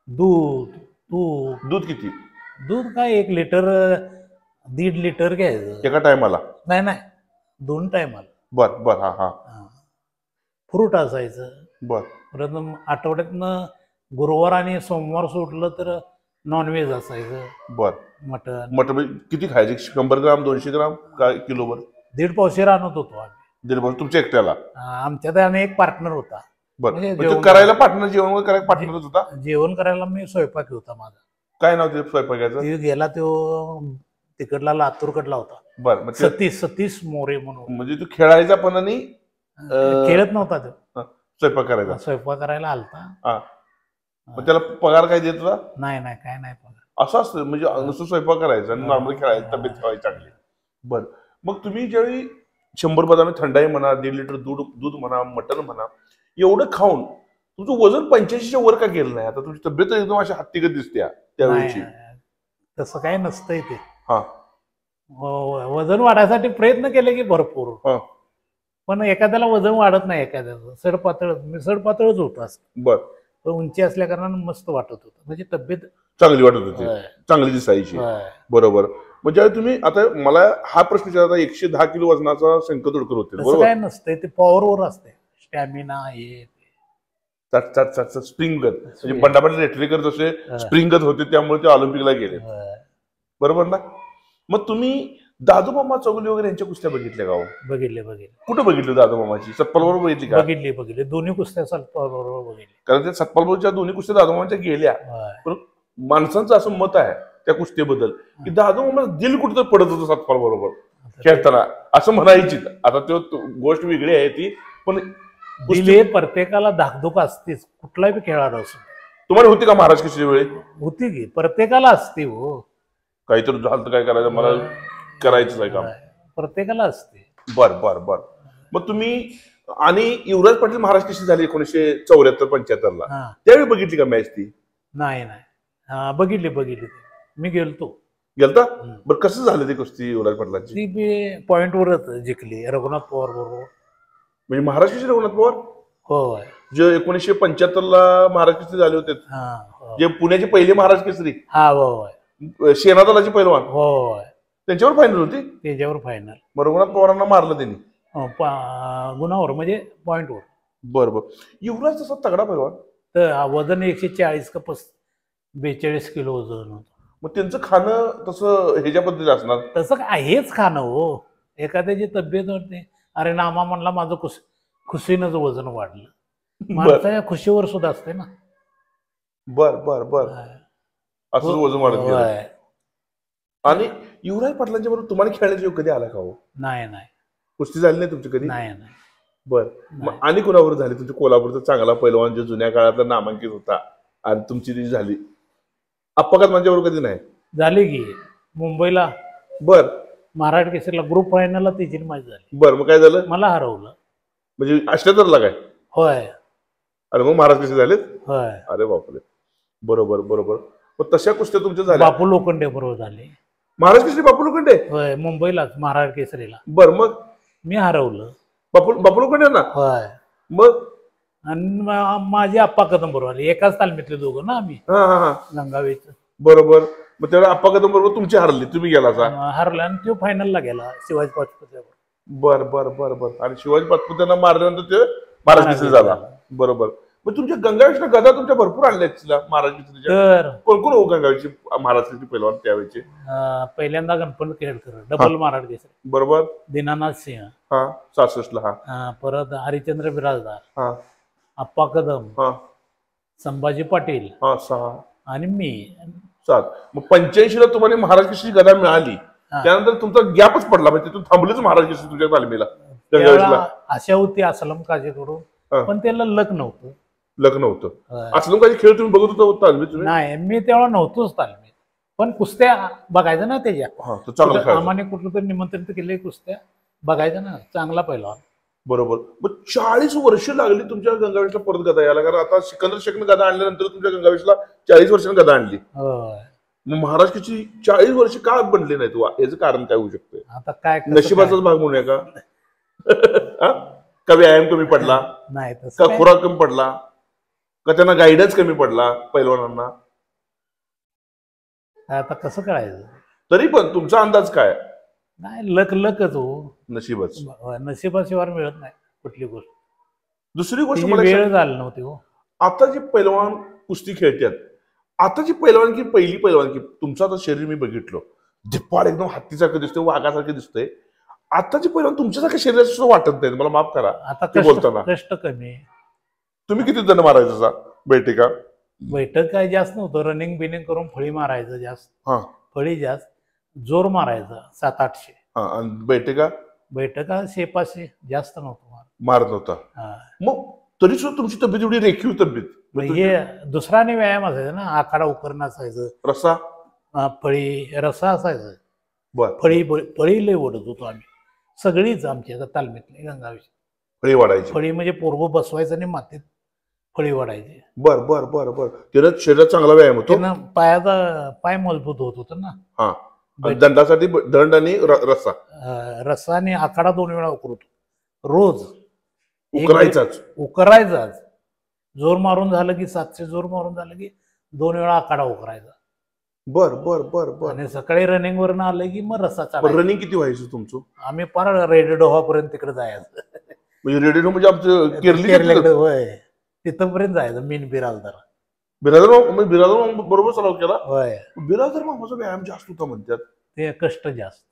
Speaker 1: दूध तूप.
Speaker 2: दूध किती?
Speaker 1: दूध काय 1 लिटर 1.5 लिटर घ्यायचं
Speaker 2: एका टायमाला?
Speaker 1: नाही 2 टायमाला.
Speaker 2: बर बर. हा हा.
Speaker 1: फ्रूट असायचं.
Speaker 2: बर.
Speaker 1: परत आठवड्यातनं गुरुवार आणि सोमवार सोडलं तर नॉनव्हेज असायचं.
Speaker 2: बर.
Speaker 1: मटन.
Speaker 2: मटन किती खायचे? 100 ग्राम 200 ग्राम काय किलोभर?
Speaker 1: 1.5 पावशेर आणत होतो आम्ही.
Speaker 2: 1.5 तुमच्या एकट्याला?
Speaker 1: आमच्यात आणि एक पार्टनर होता.
Speaker 2: बरं. करायला पार्टनर, जेवण करायला पार्टनरच होता?
Speaker 1: जेवण करायला मी स्वयंपाकी होता माझा.
Speaker 2: काय नाव ते स्वयंपाकाचं?
Speaker 1: गेला तो तिकडला लातूरकडला होता.
Speaker 2: बरं.
Speaker 1: सतीश मोरे म्हणून.
Speaker 2: म्हणजे तू खेळायचा पण आणि
Speaker 1: खेळत नव्हता तो,
Speaker 2: स्वयंपाक करायचा?
Speaker 1: स्वयंपाक करायला आलता.
Speaker 2: मग त्याला पगार काय देत होता?
Speaker 1: नाही काय नाही पगार.
Speaker 2: असं असतं म्हणजे नुसतं स्वयंपाक करायचा आणि नॉर्मल खेळायचं, तब्येत ठेवायची चांगली. बरं. मग तुम्ही ज्यावेळी 100 बदामे थंडाई म्हणा, 1.5 लिटर दूध म्हणा, मटण म्हणा, एवढं खाऊन तुमचं वजन 85च्या वर का गेलं नाही? आता तुमची तब्येत एकदम अशी हत्तीगत दिसते त्यावेळीची.
Speaker 1: तसं काय नसतंय ते.
Speaker 2: हा.
Speaker 1: वजन वाढायसाठी प्रयत्न केले की भरपूर, पण एखाद्याला वजन वाढत नाही. एखाद्याचं सडपातळच होत असत.
Speaker 2: बर.
Speaker 1: पण उंची असल्या कारणाने मस्त वाटत होतं, म्हणजे तब्येत
Speaker 2: चांगली वाटत होती, चांगली दिसायची. बरोबर. म्हणजे तुम्ही आता मला हा प्रश्न विचारता, 110 किलो वजनाचा शंकर तुडकर होते, बरोबर?
Speaker 1: काय नसतंय ते, पॉवरवर असते, स्टॅमिना हे
Speaker 2: स्प्रिंगत. म्हणजे बंडाबंड रेटरीकर जसे स्प्रिंगत होते त्यामुळे ते ऑलिम्पिकला गेले, बरोबर ना? मग तुम्ही दादूमामा चौगुले वगैरे यांच्या कुस्त्या बघितल्या का?
Speaker 1: बघितले.
Speaker 2: कुठं बघितलं दादूमामाची? सतपाल बरोबर बघितली का?
Speaker 1: बघितली. दोन्ही कुस्त्या सतपाल बरोबर बघितली.
Speaker 2: कारण त्या सतपाल बरोबरच्या दोन्ही कुस्त्या दादूमामाच्या गेल्या. पण माणसांचं असं मत आहे त्या कुस्तीबद्दल की दादूमामा दिल कुठं पडत होतं सतपाल बरोबर खेळताना, असं म्हणायची. आता तो गोष्ट वेगळी आहे ती, पण
Speaker 1: दिले प्रत्येकाला धाकधूक असतेच, कुठलाही खेळाडू असो.
Speaker 2: तुम्हाला होती का महाराज केसरी वेळी?
Speaker 1: होती की, प्रत्येकाला असते. हो,
Speaker 2: काहीतरी झालं तर काय करायचं, मला करायचंच आहे काम, प्रत्येकाला असते. बर. मग तुम्ही आणि युवराज पाटील महाराज केसरी झाली 1974-75 ला, त्यावेळी बघितली का मॅच ती? नाही. बघितली. मी गेलता. बरं, कसं झालं ती कुस्ती युवराज पाटलांची? ती
Speaker 1: पॉइंटवरच जिंकली रघुनाथ पवार बरोबर.
Speaker 2: म्हणजे महाराज केसरी रघुनाथ पवार?
Speaker 1: हो.
Speaker 2: जे 1975 ला महाराज केसरी झाले होते, जे पुण्याचे पहिले महाराज केसरी, शेनादलाचे पैलवान, त्यांच्यावर फायनल होती. त्याच्यावर फायनल रघुनाथ पवारांना मारलं त्यांनी, गुणावर म्हणजे पॉइंटवर. बरोबर. युवराज तसा तगडा पैलवान, तर वजन 140 का 42 किलो वजन होतं. मग त्यांचं खाणं तसं ह्याच्या पद्धतीचं असणार? तसं काय, हेच खाणं हो. एखाद्याची तब्येत वाटते, अरे नामा म्हणला माझं खुशीनं वजन वाढलं, माणसाच्या खुशीवर सुद्धा असते ना. बर. असं वजन वाढत गेलं. आणि युवराज पाटलांच्या बरोबर तुम्हाला खेळण्याचा योग कधी आला का हो? नाही. कुस्ती झाली नाही तुमची कधी? नाही. बर. मग आणि कोणाबरोबर झाली तुमच्या कोल्हापूरचा चांगला पैलवान जो जुन्या काळातला नामांकित होता आणि तुमची ती झाली? अपघात माझ्याबरोबर कधी नाही झाली की मुंबईला? बर. महाराज केसरीला ग्रुप फायनलला त्याची मॅच झाली. बर. मग काय झालं? मला हरवलं. म्हणजे 78 ला काय? होय. अरे मग महाराज केसरी झालेत? होय. अरे बापरे. बरोबर. मग तशा कुस्त्या तुमच्या झाल्या? बापू लोखंडे बरोबर झाले. महाराज केसरी बापू लोखंडे? होय, मुंबईलाच महाराज केसरीला. बर. मग मी हरवलं बापू लोखंडे ना? होय. मग आणि माझे आप्पा कदम बरोबर आले, एकाच तालमीतले दोघं ना आम्ही, गंगावेच. बरोबर. मग तेव्हा आप्पा कदम बरोबर तुमची हरली, तुम्ही गेला? हरला आणि तो फायनलला गेला शिवाजी पाचपुत्यावर. बर. आणि शिवाजी पाचपुत्यांना मारल्यानंतर ते महाराज केसरी झाला. बरोबर. मग तुमच्या गंगावेशला गदा तुमच्या भरपूर आणल्या महाराज केसरीच्या. कोण हो गंगावेशची महाराज केसरी पैलवान त्यावेळेचे? पहिल्यांदा गणपत केळकर डबल महाराज केसरी. बरोबर. दीनानाथ सिंह 66 ला. परत हरिश्चंद्र बिराजदार, आप्पा कदम, संभाजी पाटील, आणि मी 7. मग 85 ला तुम्हाला महाराज केसरी गदा मिळाली, त्यानंतर तुमचा गॅपच पडला, म्हणजे तिथून थांबलीच महाराज केसरी तुमच्या तालमीला. आशा होती असलम काझीकडून, पण त्याला लक नव्हतं. असलम काझी खेळ तुम्ही बघत होता तालमीत? नाही, मी तेव्हा नव्हतोच तालमीत, पण कुस्त्या बघायचं ना त्याच्या. आम्हाने कुठलं तरी निमंत्रण केले, कुस्त्या बघायचं ना, चांगला पहिला. बरोबर. मग 40 वर्ष लागली तुमच्या गंगावेशला परत गदा यायला, कारण आता सिकंदर शेखनं गदा आणल्यानंतर तुमच्या गंगावेशला 40 वर्षांनी गदा आणली. मग महाराष्ट्राची 40 वर्ष का बनले नाहीत? याचं कारण काय होऊ शकतं? आता काय, नशिबाचाच भाग म्हणूया का? का व्यायाम कमी पडला,
Speaker 1: नाही तसं
Speaker 2: का खुराक कमी पडला, का त्यांना गायडन्स कमी पडला पैलवानांना?
Speaker 1: आता कसं कळायचं?
Speaker 2: तरी पण तुमचा अंदाज काय?
Speaker 1: नाही, लकच हो,
Speaker 2: नशीबच.
Speaker 1: नशिबाशिवाय मिळत नाही कुठली गोष्ट.
Speaker 2: दुसरी गोष्ट
Speaker 1: वेळ झाली नव्हती हो.
Speaker 2: आता जे पैलवान कुस्ती खेळतात, आताची पैलवानकी, पहिली पैलवानकी, तुमचं आता शरीर मी बघितलं, धिप्पाड एकदम हत्तीसारखं दिसतंय, वाघासारखं दिसतंय. आताची पैलवान तुमच्यासारखं शरीराचं सुद्धा वाटत नाही, मला माफ करा.
Speaker 1: आता
Speaker 2: बोलताना
Speaker 1: कष्ट कमी.
Speaker 2: तुम्ही किती जण मारायचा बैठका?
Speaker 1: बैठक काय जास्त नव्हतं, रनिंग बिनिंग करून फळी मारायचं जास्त. फळी जास्त, जोर मारायचं 700-800. बैठका 600-500, जास्त नव्हतं
Speaker 2: मारत नव्हता. मग तरी सुद्धा तुमची तब्येत एवढी रेखीव तब्येत.
Speaker 1: हे दुसराने व्यायाम असायचा ना, आखाडा उकरणं असायचं,
Speaker 2: रस्सा,
Speaker 1: फळी, रस्सा असायचं. फळी लय ओढत होतो आम्ही सगळीच, आमच्या तालमीतली गंगाविषयी.
Speaker 2: फळी वाढायची.
Speaker 1: फळी म्हणजे पोरगो बसवायचं आणि मातीत फळी वाढायची.
Speaker 2: बर बर बर बर. त्यानं शरीरात चांगला व्यायाम होतो.
Speaker 1: पाय मजबूत होत होत ना.
Speaker 2: दंडासाठी दंड आणि रस्सा.
Speaker 1: रस्सा आणि आखाडा 2 वेळा उकरतो रोज.
Speaker 2: उकरायचाच.
Speaker 1: जोर मारून झालं की 700 जोर मारून झालं की 2 वेळा आखाडा उकरायचा.
Speaker 2: बर बर बर बर.
Speaker 1: आणि सकाळी रनिंग वरनं आलं की मग रस्सा चालायचा.
Speaker 2: रनिंग किती व्हायचं तुमचं?
Speaker 1: आम्ही पार रेडेडोहापर्यंत तिकडे जायचं.
Speaker 2: म्हणजे रेडेडो म्हणजे आमचं केरली
Speaker 1: होय, तिथपर्यंत जायचं. मीन बिराजदार
Speaker 2: बरोबर सराव केला.
Speaker 1: होय.
Speaker 2: बिराजदार मामाचा व्यायाम जास्त होता म्हणतात.
Speaker 1: ते कष्ट जास्त.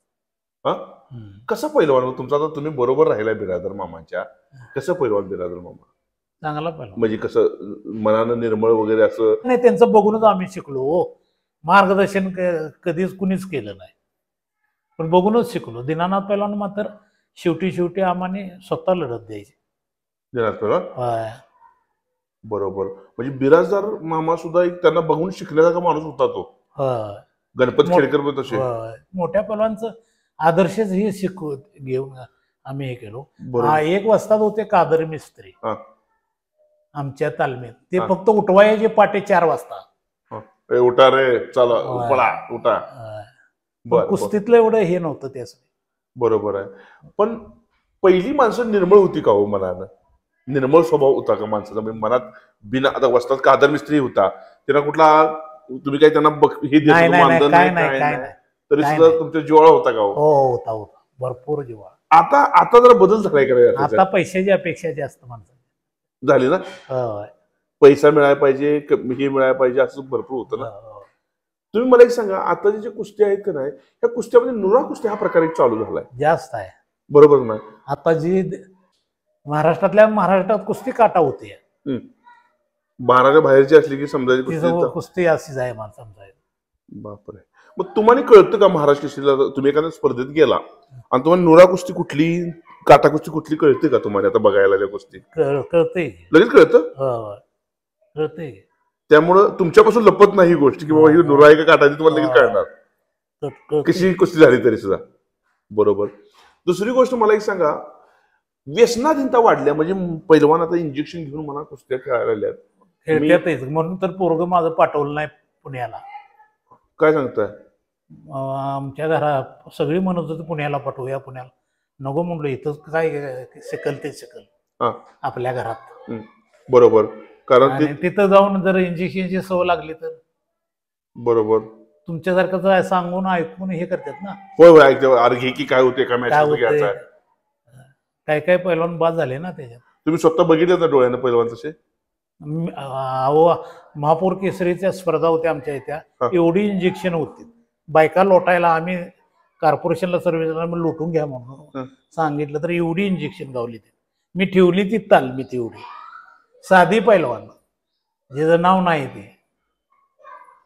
Speaker 2: कसं पैलवान तुमचा? आता तुम्ही बरोबर राहिलाय बिराजदार मामाच्या, कसं पैलवान बिराजदार मामा?
Speaker 1: चांगला पैलवान
Speaker 2: म्हणजे कसं मनानं निर्मळ वगैरे असं
Speaker 1: नाही, त्यांचं बघूनच आम्ही शिकलो. मार्गदर्शन कधीच कुणीच केलं नाही, पण बघूनच शिकलो. दीनानाथ पैलवान मात्र शेवटी आम्हाने स्वतः लढत द्यायची.
Speaker 2: दीनानाथ पैलवान बरोबर. म्हणजे बिराजदार मामा सुद्धा एक त्यांना बघून शिकण्याचा माणूस होता तो. गणपत खेडकर पण तसे
Speaker 1: मोठ्या पैलवानचं आदर्शच हे घेऊन आम्ही हे केलो. एक वस्ताद होते कादर मिस्त्री आमच्या तालमीत. ते फक्त उठवायचे पाटे 4 वाजता.
Speaker 2: उठा रे, चला उठा.
Speaker 1: कुस्तीतलं एवढं हे नव्हतं त्यासाठी.
Speaker 2: बरोबर आहे. पण पहिली माणसं निर्मळ होती का हो मनानं? निर्मळ स्वभाव होता का माणसाचा? म्हणजे मनात बिना, आता वस्ताद कादर मिस्त्री होता, त्यांना कुठला तुम्ही काही त्यांना हे देत नाही, तरी सुद्धा तुमच्या जिव्हाळा होता का?
Speaker 1: होता भरपूर जिव्हाळा.
Speaker 2: आता जरा बदल झालाय का?
Speaker 1: आता पैशाची अपेक्षा जास्त माणसं
Speaker 2: झाली ना. पैसा मिळायला पाहिजे, हे मिळायला पाहिजे, असं भरपूर होतं ना. तुम्ही मला एक सांगा, आता जे कुस्त्या आहेत का नाही, या कुस्त्यामध्ये नुरा कुस्ती हा प्रकार एक चालू झालाय, जास्त आहे. बरोबर ना.
Speaker 1: आता जी महाराष्ट्रात कुस्ती काटा होते,
Speaker 2: महाराष्ट्रा बाहेरची असली की समजायची
Speaker 1: कुस्ती अशीच आहे माणसांचा.
Speaker 2: बापरे. मग तुम्हाला कळतं का महाराष्ट्र कुस्तीला? तुम्ही एखाद्या स्पर्धेत गेला आणि तुम्हाला नुरा कुस्ती कुठली, काटा कुस्ती कुठली कळते का तुम्हाला? आता बघायला त्या कुस्ती
Speaker 1: कळते,
Speaker 2: लगेच कळतं.
Speaker 1: कळते.
Speaker 2: त्यामुळं तुमच्यापासून लपत नाही ही गोष्ट की बाबा ही नुरा आहे का काटा, तुम्हाला लगेच कळणार कशी कुस्ती झाली तरी सुद्धा. बरोबर. दुसरी गोष्ट मला एक सांगा, व्यसनाधीनता वाढल्या, म्हणजे पैलवान आता इंजेक्शन घेऊन मला कुस्त्या खेळायला
Speaker 1: खेळतातच. म्हणून तर पोरग माझं पाठवलं नाही पुण्याला.
Speaker 2: काय सांगताय?
Speaker 1: आमच्या घरात सगळी म्हणत होती पुण्याला पाठवूया, पुण्याला. नको म्हणलं, इथं काय शिकल ते शिकल आपल्या घरात.
Speaker 2: बरोबर. कारण
Speaker 1: तिथं जाऊन जर इंजेक्शनची सवय लागली तर.
Speaker 2: बरोबर.
Speaker 1: तुमच्यासारखं सांगून ऐकून हे करतात ना.
Speaker 2: होय ऐकते, अर्घे की काय होते,
Speaker 1: काय पैलवान बाद झाले ना त्याच्यात.
Speaker 2: तुम्ही स्वतः बघितले ना डोळ्यानं पैलवान तसे?
Speaker 1: महापौर केसरीच्या स्पर्धा होत्या आमच्या इथ्या, एवढी इंजेक्शन होती. बायका लोटायला आम्ही कॉर्पोरेशनला सर्व्हिसला लुटून घ्या म्हणून सांगितलं तर एवढी इंजेक्शन गावली. मी ठेवली ती तालमी तेवढी. साधी पैलवान, ज्याचं नाव नाही ते.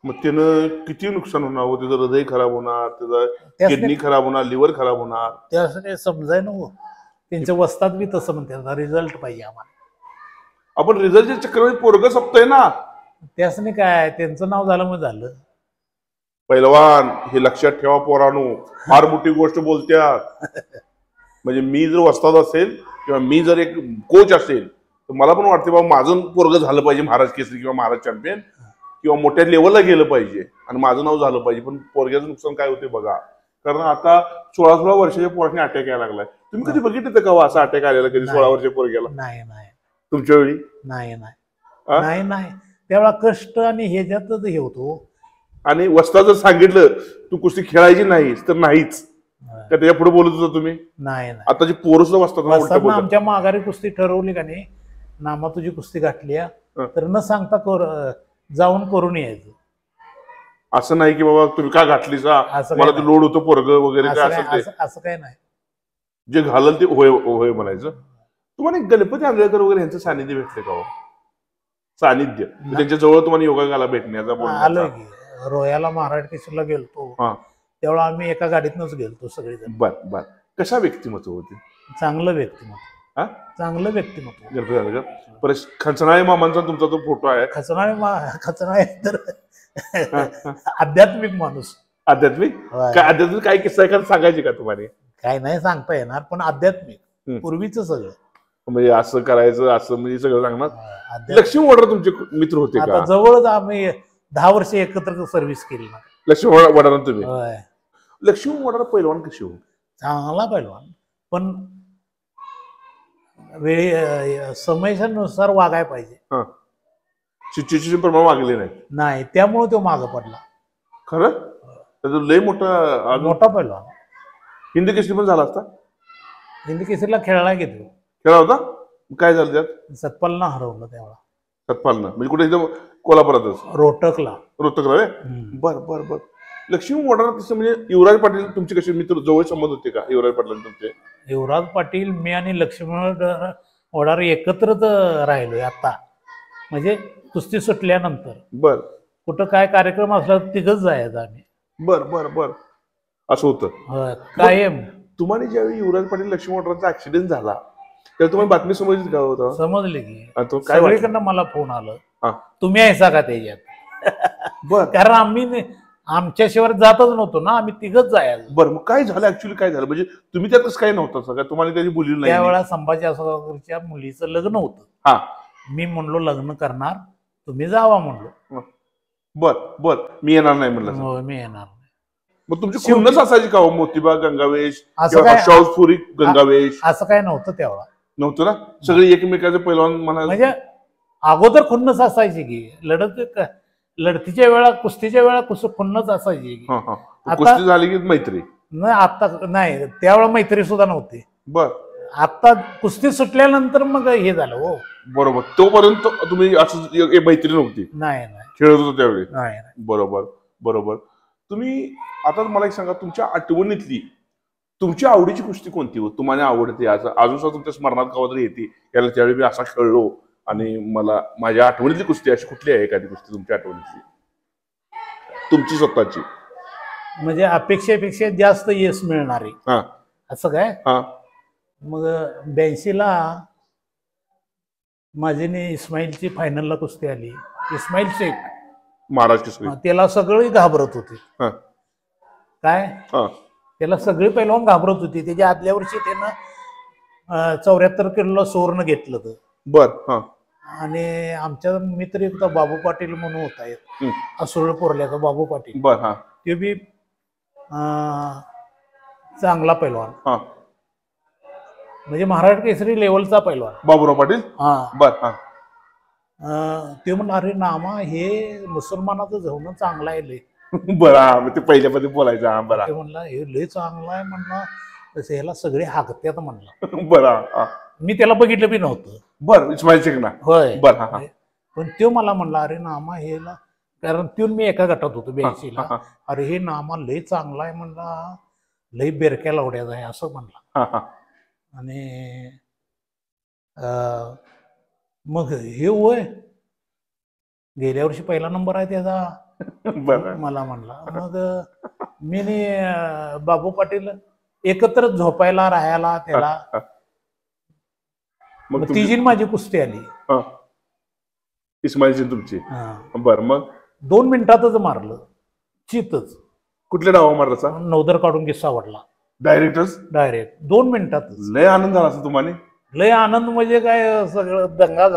Speaker 2: मग त्यानं किती नुकसान होणार हो? त्याचं हृदय खराब होणार, त्याचा किडनी खराब होणार, लिव्हर खराब होणार.
Speaker 1: त्यासाठी समजाय ना हो. त्यांच्या वस्तात बी तसं म्हणतात, रिझल्ट पाहिजे आम्हाला.
Speaker 2: आपण रिझल्टच्या चक्रामध्ये पोरग सपतोय ना.
Speaker 1: त्यासनी काय, त्यांचं नाव झालं मग झालं.
Speaker 2: पैलवान हे लक्षात ठेवा पोरांनो, फार मोठी गोष्ट बोलत्यात. म्हणजे मी जर वस्ताद असेल किंवा मी जर एक कोच असेल तर मला पण वाटते बाबा माझं पोरग झालं पाहिजे महाराज केसरी किंवा महाराज चॅम्पियन किंवा मोठ्या लेवलला गेलं पाहिजे आणि माझं नाव झालं पाहिजे. पण पोरग्याचं नुकसान काय होते बघा. कारण आता 16-16 वर्षाच्या पोरांनी अटॅक यायला लागलाय. तुम्ही कधी बघितलं का असा अटॅक आलेला कधी 16 वर्ष पोरग्याला?
Speaker 1: नाही नाही
Speaker 2: तुमच्या वेळी?
Speaker 1: नाही नाही नाही नाही त्यावेळा कष्ट आणि ह्याच्यातच हे होतो.
Speaker 2: आणि वस्ता जर सांगितलं तू कुस्ती खेळायची नाहीस तर नाहीच का त्याच्या पुढे बोलत होता तुम्ही?
Speaker 1: नाही नाही
Speaker 2: आताची पोरं सुद्धा वस्तात
Speaker 1: आमच्या माघारी कुस्ती ठरवली का नाही, नामा तुझी कुस्ती गाठली तर न सांगता जाऊन करून यायचं.
Speaker 2: असं नाही की बाबा तुम्ही का घातली मला ते लोड होतं पोरग वगैरे काय
Speaker 1: असं काय नाही.
Speaker 2: जे घालल ते होय होय म्हणायचं. तुम्हाला गणपती आंधळकर वगैरे यांचं सानिध्य भेटले का? सानिध्य त्यांच्या जवळ तुम्हाला योगाला भेटण्याचा?
Speaker 1: आलोय की रोयाला महाराज केसरला गेलतो तेव्हा आम्ही एका गाडीतनच गेलतो सगळेजण.
Speaker 2: बर बर. कशा व्यक्तिमत्व होते?
Speaker 1: चांगलं व्यक्तिमत्व. चांगलं व्यक्तिमत्व.
Speaker 2: गणपती परत खचनाळे मामांचा तुमचा तो फोटो आहे.
Speaker 1: खचनाळे तर आध्यात्मिक माणूस.
Speaker 2: आध्यात्मिक काय? आध्यात्मिक काय किस्सा एखादा सांगायचे का तुम्हाला?
Speaker 1: काय नाही सांगता येणार पण आध्यात्मिक पूर्वीच सगळं
Speaker 2: म्हणजे असं करायचं असं म्हणजे सगळं सांगणार. लक्ष्मी वडार तुमचे मित्र होते का?
Speaker 1: जवळच आम्ही 10 वर्ष एकत्र सर्व्हिस केली ना.
Speaker 2: लक्ष्मी वडार तुम्ही? लक्ष्मी वडार पैलवान कशी हो?
Speaker 1: चांगला पैलवान पण वेळी समयानुसार वागायला पाहिजे.
Speaker 2: सिच्युएशन प्रमाणे वागले
Speaker 1: नाही त्यामुळे तो मागं पडला.
Speaker 2: खरं? त्याचा लय मोठा
Speaker 1: पैलवान.
Speaker 2: हिंदी केसरी पण झाला असता?
Speaker 1: हिंदी केसरीला खेळायला घेतलो.
Speaker 2: खेळा होता? काय झालं त्यात?
Speaker 1: सतपालनं हरवलं तेव्हा.
Speaker 2: सतपालनं म्हणजे कुठे एकदम कोल्हापुरातच?
Speaker 1: रोहटकला.
Speaker 2: रे? बर बर बर. लक्ष्मी वडार तसं म्हणजे युवराज पाटील तुमचे कसे मित्र जवळ संबंध होते का युवराज पाटील तुमचे?
Speaker 1: युवराज पाटील मी आणि लक्ष्मी वडार एकत्रच राहिलोय आता म्हणजे कुस्ती सुटल्यानंतर.
Speaker 2: बर.
Speaker 1: कुठं काय कार्यक्रम असला तिघच जायचं आम्ही.
Speaker 2: बर बर बर. असं होतं
Speaker 1: कायम.
Speaker 2: तुम्हाला ज्यावेळी युवराज पाटील लक्ष्मी वडारचा ऍक्सिडेंट झाला तेव्हा तुम्हाला बातमी समजली का? होतं
Speaker 1: समजली की
Speaker 2: काय
Speaker 1: सगळीकडनं मला फोन आलं तुम्ही ऐसा का त्याच्यात.
Speaker 2: बर.
Speaker 1: कारण आम्ही आमच्याशिवाय जातच नव्हतो ना, आम्ही तिघच जायचं.
Speaker 2: बरं मग काय झालं ऍक्च्युली? काय झालं म्हणजे तुम्ही त्यातच काय नव्हतं सगळं? तुम्हाला त्याची बोलली नाही?
Speaker 1: त्यावेळा संभाजी आसगावकरच्या मुलीचं लग्न होतं. मी म्हणलो लग्न करणार तुम्ही जावा म्हणलो.
Speaker 2: बर बर. मी येणार नाही म्हणलं?
Speaker 1: मी येणार नाही.
Speaker 2: मग तुमची खुन्नस असायची का? मोतीबा गंगावेश शाहूपुरी गंगावेश
Speaker 1: असं काय नव्हतं तेव्हा?
Speaker 2: नव्हतं ना. सगळे एकमेकाचे पैलवान म्हणा
Speaker 1: म्हणजे अगोदर खुन्नस असायची की लढतीच्या वेळा कुस्तीच्या वेळा खुन्नस असायची.
Speaker 2: कुस्ती झाली की मैत्री
Speaker 1: नाही. आता नाही त्यावेळा मैत्री सुद्धा नव्हती.
Speaker 2: बर.
Speaker 1: आता कुस्ती सुटल्यानंतर मग हे झालं. हो
Speaker 2: बरोबर. तोपर्यंत तुम्ही असं मैत्री नव्हती?
Speaker 1: नाही
Speaker 2: खेळत होतो त्यावेळी?
Speaker 1: नाही.
Speaker 2: बरोबर बरोबर. तुम्ही आता मला एक सांगा तुमच्या आठवणीतली तुमच्या आवडीची कुस्ती कोणती हो? तुम्हाला आवडते अजून सुद्धा तुमच्या स्मरणात कवा तरी येते याला त्यावेळी मी असा खेळलो आणि मला माझ्या आठवणीतली कुस्ती अशी कुठली आहे एखादी कुस्ती तुमच्या आठवणीतली तुमची स्वतःची?
Speaker 1: म्हणजे अपेक्षेपेक्षा जास्त यश मिळणारी असं काय? मग 82ला माझी इस्माईलची फायनलला कुस्ती आली. इस्माईल शेख
Speaker 2: महाराज
Speaker 1: त्याला सगळी घाबरत होती. काय त्याला सगळी पैलवान घाबरत होती. त्याच्या आदल्या वर्षी त्यानं 74 किलोला सुवर्ण घेतलं होतं.
Speaker 2: बर.
Speaker 1: आणि आमच्या मित्र एक बाबू पाटील म्हणून होता असोळ पोरल्याचा बाबू पाटील.
Speaker 2: बर.
Speaker 1: ते बी चांगला पैलवान म्हणजे महाराष्ट्र केसरी लेवलचा पैलवान
Speaker 2: बाबूराव पाटील. बर.
Speaker 1: ते म्हणलं अरे नामा हे मुसलमानाचं जवळ चांगलं आहे.
Speaker 2: बरं ते पहिल्यामध्ये बोलायचं. बरं.
Speaker 1: ते म्हणलं हे लय चांगलं आहे म्हणलं तसं ह्याला सगळे हाकत्यात म्हणलं.
Speaker 2: बरं. मी
Speaker 1: त्याला बघितलं बी नव्हतं.
Speaker 2: बरं. इस्माईल शेख ना?
Speaker 1: होय.
Speaker 2: बरं.
Speaker 1: पण तो मला म्हणला अरे नामा हेला कारण त्यो मी एका गटात होतो 82ला. अरे हे नामा लय चांगला आहे म्हणला लय बेरक्या लावड्याचा आहे असं म्हणला. आणि मग हे होय गेल्या वर्षी पहिला नंबर आहे त्याचा मला म्हणला. मग मी बाबू पाटील एकत्र झोपायला राहायला त्याला. मग तिची माझी कुस्ती आली
Speaker 2: इस्माईलची तुमची. बर. मग
Speaker 1: 2 मिनिटातच मारलं चितच.
Speaker 2: कुठल्या डावा मारला?
Speaker 1: नवदर काढून किस्सा वाटला डायरेक्ट 2 मिनिटातच.
Speaker 2: लय आनंद झाला असं तुम्हाला?
Speaker 1: लय आनंद म्हणजे काय सगळं दंगा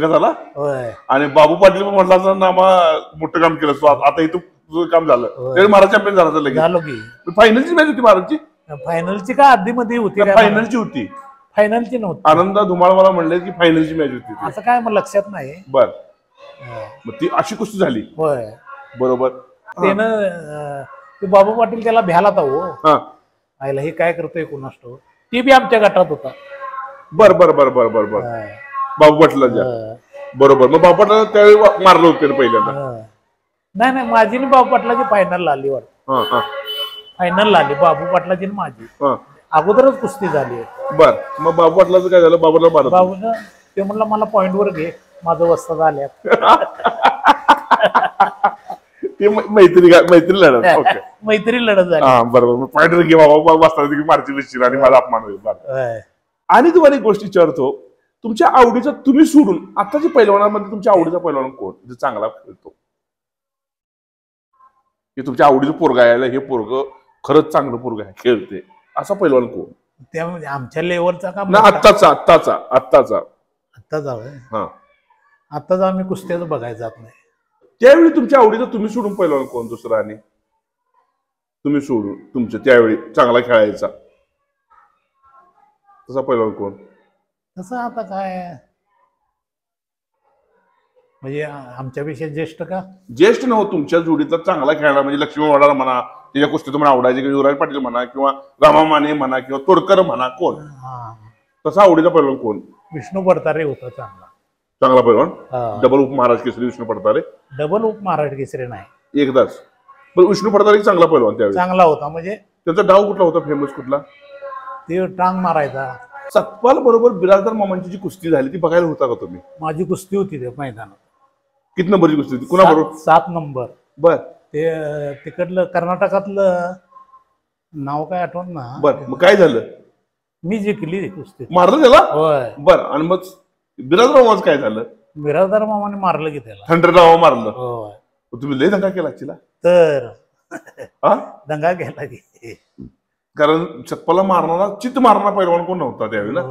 Speaker 1: झाला. होय.
Speaker 2: आणि बाबू पाटील पण म्हटलं नामा मोठं काम केलं आता इथं तुझं काम झालं. महाराज चॅम्पियन झाला.
Speaker 1: झालो की
Speaker 2: फायनलची मॅच होती महाराजची.
Speaker 1: फायनलची का आधीमध्ये होती?
Speaker 2: फायनलची होती.
Speaker 1: फायनलची नव्हती.
Speaker 2: आनंदा धुमाळ मला म्हणले की फायनलची मॅच होती.
Speaker 1: असं काय मला लक्षात नाही.
Speaker 2: बर, मग ती अशी कुस्ती झाली.
Speaker 1: होय,
Speaker 2: बरोबर.
Speaker 1: त्यानं बाबू पाटील त्याला भ्याला होता. आईला हे काय करतोय कोणास ठाऊक. ती बी आमच्या गटात होता.
Speaker 2: बर बर बर बर बर बर बाबू पाटलाच्या. बरोबर. मग बाबू पाटला त्यावेळी मारलं होतं पहिल्यांदा?
Speaker 1: नाही, माझी आणि बाबू पाटलाची फायनल आली वाटत. फायनल आली बाबू पाटलाची माझी. अगोदरच कुस्ती झाली.
Speaker 2: बर, मग बाबू पाटलाचं काय झालं?
Speaker 1: बाबूनं ते म्हणलं मला पॉइंट वर घे, माझं वस्ता झाल्या.
Speaker 2: मैत्री लढत.
Speaker 1: मैत्री लढत झाली.
Speaker 2: बरोबर. पॉइंट वर घे बाबा, बसता मारची विषय आणि माझा अपमान होईल. आणि तुम्हाला एक गोष्ट विचारतो, तुमच्या आवडीचा तुम्ही सोडून आताच्या पैलवानामध्ये तुमच्या आवडीचा पैलवान कोण जो चांगला खेळतो? की तुमच्या आवडीचं पोरग आहे, हे पोरग खरंच चांगलं पोरग आहे, खेळते, असा पैलवान कोण?
Speaker 1: त्यामध्ये आमच्या लेवलचा का?
Speaker 2: आत्ताचा
Speaker 1: आम्ही कुस्त्याचं बघायला जात नाही.
Speaker 2: त्यावेळी तुमच्या आवडीचं तुम्ही सोडून पैलवान कोण दुसरा? आणि तुम्ही सोडून तुमच्या त्यावेळी चांगला खेळायचा तसा पैलवान कोण?
Speaker 1: तसं आता काय म्हणजे आमच्यापेक्षा ज्येष्ठ का?
Speaker 2: ज्येष्ठ नव्हतं, तुमच्या जोडीचा चांगला खेळायला म्हणजे लक्ष्मी वडाला म्हणा, त्याच्या कुस्तीत म्हणा आवडायचे, किंवा युवराज पाटील म्हणा, किंवा रामा माने म्हणा, किंवा तोडकर म्हणा, कोण तसा आवडीचा पैलवान कोण?
Speaker 1: विष्णू पडतारे होता
Speaker 2: चांगला पैलवान. डबल उप महाराज केसरी विष्णू पडतारे.
Speaker 1: डबल उप महाराज केसरी नाही,
Speaker 2: एकदाच. पण विष्णू पडतारे चांगला पैलवान त्यावेळी.
Speaker 1: चांगला होता. म्हणजे
Speaker 2: त्याचा डाव कुठला होता फेमस? कुठला?
Speaker 1: ते टांग मारायचा.
Speaker 2: सतपाल बरोबर बिराजदार मामांची जी कुस्ती झाली ती बघायला होता का तुम्ही?
Speaker 1: माझी कुस्ती होती त्या मैदानात.
Speaker 2: किती नंबरची कुस्ती होती? कुणा बरोबर?
Speaker 1: 7 नंबर.
Speaker 2: बर.
Speaker 1: ते तिकडलं कर्नाटकातलं नाव काय आठवण ना.
Speaker 2: बर, मग काय झालं?
Speaker 1: मी जिंकली कुस्ती.
Speaker 2: मारलं त्याला?
Speaker 1: होय.
Speaker 2: बर, आणि मग बिराजदार मामाचं काय झालं?
Speaker 1: बिराजदार मामाने मारलं की त्याला.
Speaker 2: थंडर नाव मारलं.
Speaker 1: होय.
Speaker 2: तुम्ही लय दंगा केला तिला
Speaker 1: तर दंगा केला की,
Speaker 2: कारण सतपाला मारणारा चित्त मारणारा पैलवान कोण नव्हता त्यावेळी ना.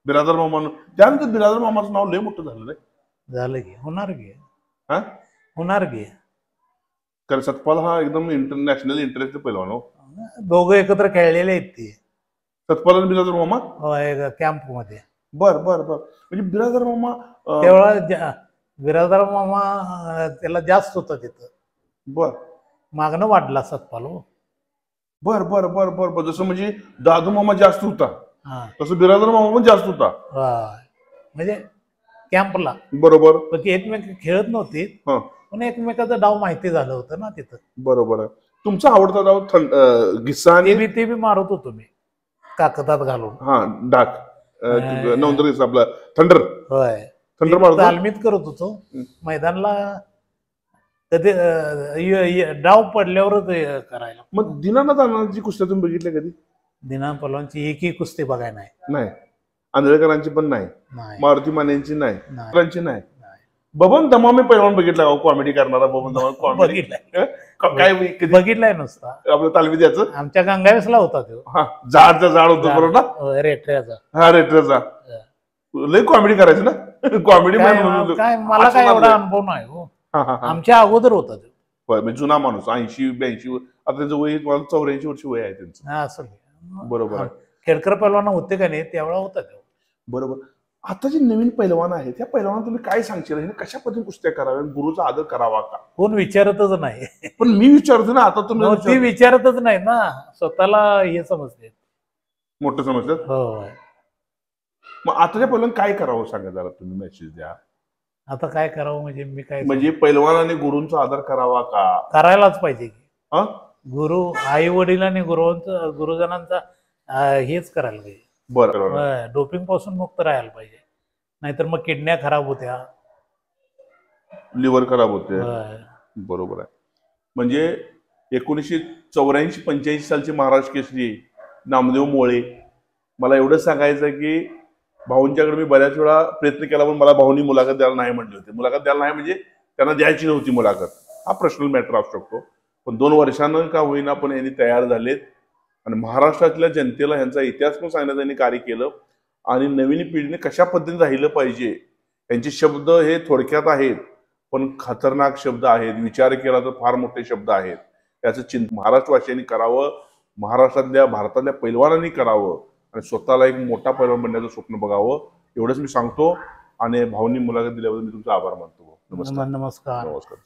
Speaker 2: बिराजदार मामानं. त्यानंतर बिराजदार मामाचं नाव लय मोठं झालं.
Speaker 1: झालं की, होणार की.
Speaker 2: कारण सतपाल हा एकदम इंटरनॅशनल इंटरनॅशनल पैलवान हो.
Speaker 1: दोघं एकत्र खेळलेले आहेत ते,
Speaker 2: सतपाल आणि बिराजदार मामा
Speaker 1: कॅम्प मध्ये.
Speaker 2: बर बर बर. म्हणजे बिराजदार मामा
Speaker 1: तेवढा बिराजदार मामा त्याला जास्त होता तिथं.
Speaker 2: बर.
Speaker 1: मागणं वाढला सतपाल हो.
Speaker 2: बर बर बर बर बर. जसं म्हणजे दादू मामा जास्त होता तसं बिराजदार मामा पण जास्त होता.
Speaker 1: म्हणजे कॅम्पला.
Speaker 2: बरोबर.
Speaker 1: पण ते एकमेक खेळत नव्हते, पण एकमेकाचं डाव माहिती झालं होतं ना तिथं.
Speaker 2: बरोबर आहे. तुमचा आवडता डाव गिस्सा आणि
Speaker 1: ते बी मारत होतो मी काकतात घालून.
Speaker 2: डाक नवंदर आपला थंडर.
Speaker 1: होय,
Speaker 2: थंडर मारतो.
Speaker 1: तालमीत करत होतो मैदानला. कधी डाव पडल्यावरच करायला.
Speaker 2: मग दिनानाथ अण्णांची कुस्त्या तुम्ही बघितल्या कधी?
Speaker 1: दिनानाथ पलवानची एकही कुस्ती बघाय
Speaker 2: नाही. आंधळेकरांची पण नाही, मारुती मानेंची नाही. बबन दमामे पैलवान बघितला का? कॉमेडी करणारा बबन दमामे. कॉमेडी काय
Speaker 1: बघितलाय नुसता
Speaker 2: आपल्या तालमीत याचं.
Speaker 1: आमच्या गंगावेसला होता तो.
Speaker 2: झाडचा झाड होतं बरोबर ना,
Speaker 1: रेटऱ्याचा.
Speaker 2: रेटऱ्याचा. लय कॉमेडी करायचं ना. कॉमेडी
Speaker 1: काय मला काय एवढा अनुभव नाही हो. आमच्या अगोदर होता तो.
Speaker 2: जुना माणूस. 80-82. आता त्यांचं वय 84 वर्ष वय आहे त्यांचं.
Speaker 1: असं
Speaker 2: बरोबर.
Speaker 1: खेडकर पैलवान होते का नाही त्यावेळा होता तो.
Speaker 2: बरोबर. आता जे नवीन पैलवान आहेत त्या पैलवानांना तुम्ही काय सांगशील? कशा पद्धतीने कुस्त्या कराव्या, गुरुचा आदर करावा का?
Speaker 1: कोण विचारतच नाही.
Speaker 2: पण मी विचारतो ना. आता तुम्ही
Speaker 1: ती विचारतच नाही ना, स्वतःला हे समजते,
Speaker 2: मोठं समजतात.
Speaker 1: हो.
Speaker 2: मग आताच्या पैलवान काय करावं सांगा जरा तुम्ही, मेसेज द्या.
Speaker 1: आता काय करावं म्हणजे मी काय
Speaker 2: म्हणजे पैलवानाने गुरूंचा आदर करावा का?
Speaker 1: करायलाच पाहिजे की. गुरु, आई वडील आणि गुरुजनांचा हेच करायला पाहिजे.
Speaker 2: बरं.
Speaker 1: डोपिंग पासून मुक्त राहायला पाहिजे, नाहीतर मग किडन्या खराब होत्या,
Speaker 2: लिव्हर खराब होते. बरोबर आहे. म्हणजे 1984-85 सालचे महाराष्ट्र केसरी नामदेव मोळे. मला एवढं सांगायचं की भाऊंच्याकडे मी बऱ्याच वेळा प्रयत्न केला, पण मला भाऊंनी मुलाखत द्यायला नाही म्हटले होते. मुलाखत द्यायला नाही म्हणजे त्यांना द्यायची नव्हती मुलाखत. हा पर्सनल मॅटर असू शकतो. पण 2 वर्षानं का होईना पण यांनी तयार झालेत आणि महाराष्ट्रातल्या जनतेला ह्यांचा इतिहास पण सांगण्याचं त्यांनी कार्य केलं. आणि नवीन पिढीने कशा पद्धतीने राहिलं पाहिजे, यांचे शब्द हे थोडक्यात आहेत पण खतरनाक शब्द आहेत. विचार केला तर फार मोठे शब्द आहेत. याचं महाराष्ट्रवासियांनी करावं. महाराष्ट्रातल्या भारतातल्या पैलवानांनी करावं आणि स्वतःला एक मोठा पैलवान बनण्याचं स्वप्न बघावं एवढंच मी सांगतो. आणि भाऊनी मुलाखत दिल्याबद्दल मी तुमचा आभार मानतो.
Speaker 1: नमस्कार.
Speaker 2: नमस्कार.